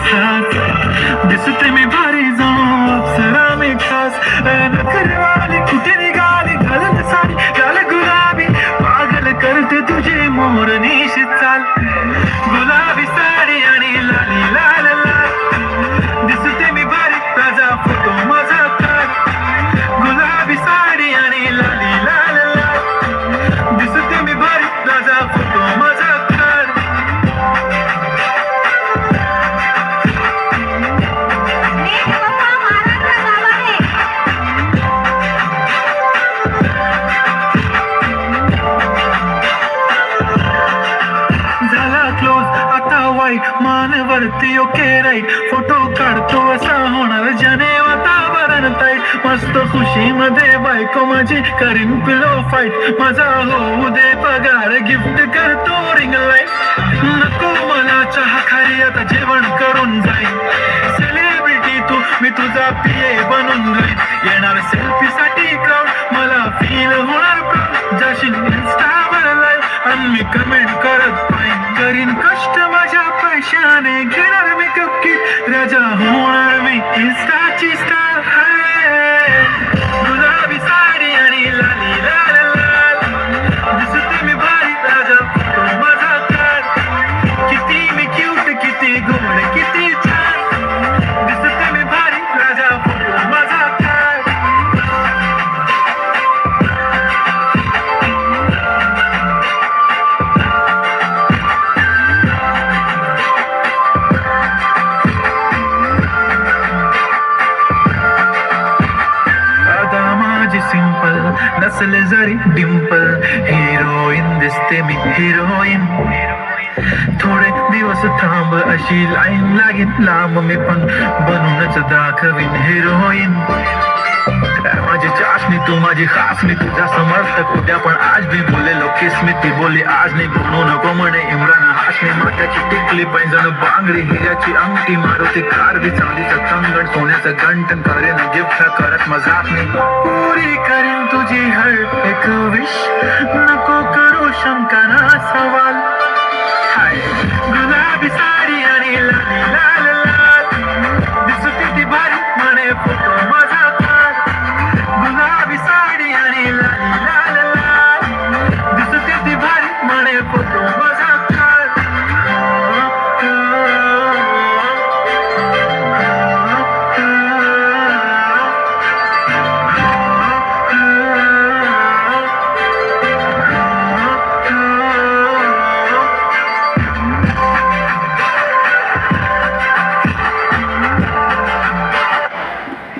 दिसते मी भारी जाऊन अप्सरा मी खास नखरवाली कुठे निघाली घालत साडी लाल गुलाबी पागल करते तुझे मोरनीशी चाल गुलाबी साडी आणि लाली लाल लाल दिसते मी भारी ताजा फोटो माझा काढ गुलाबी साडी आणि लाली लाल लाल दिसते मी भारी ताजा फोटो माझा काढ मानवरती ओके राईट फोटो काढतो असा होणार ज्याने वातावरण ताईट मस्त खुशी मध्ये बायको माझी करीन पिलो फाईट माझा होऊ दे पगार गिफ्ट करतो रिंग लाईट नको मला चहा खारी आता जेवण करून जाईल सेलिब्रिटी तू मी तुझा पिये बनून जाईल येणार सेल्फी साठी क्राऊड मला फील होणार प्राऊड जाशील इन्स्टावर लाईव्ह आणि मी कमेंट करत पाहिजे करीन कष्ट माझ्या पैशाने घेणार मेकअप किट राजा होणार मी इन्स्टाची स्टार गुलाबी साडी आणि लाली लाल लाल दिसते मी भारी राजा फोटो माझा काढ किती मी क्यूट किती गोड किती छान दिसते मी भारी राजा फोटो माझा काढ सिंपल नसले जरी डिंपल हिरोईन दिसते मी हिरोईन थोडे दिवस थांब अशी लाईन लागेल लांब मी पण बनूनच दाखवीन हिरोईन माझी चाशनी तू माझी खास मी तुझा समर्थक उद्या पण आज भी बोलेलो किस मी ती बोली आज नाही बनू नको म्हणे इम्रान हाशमी माथ्याची टिकली पैंजण बांगडी हिऱ्याची अंगठी मारुती कार बी चांदीचं कंगण सोन्याचं गंटन करेन गिफ्ट करत मजाक नाही पुरी करेन तुझी हर एक विश नको करू शंका ना सवाल हाय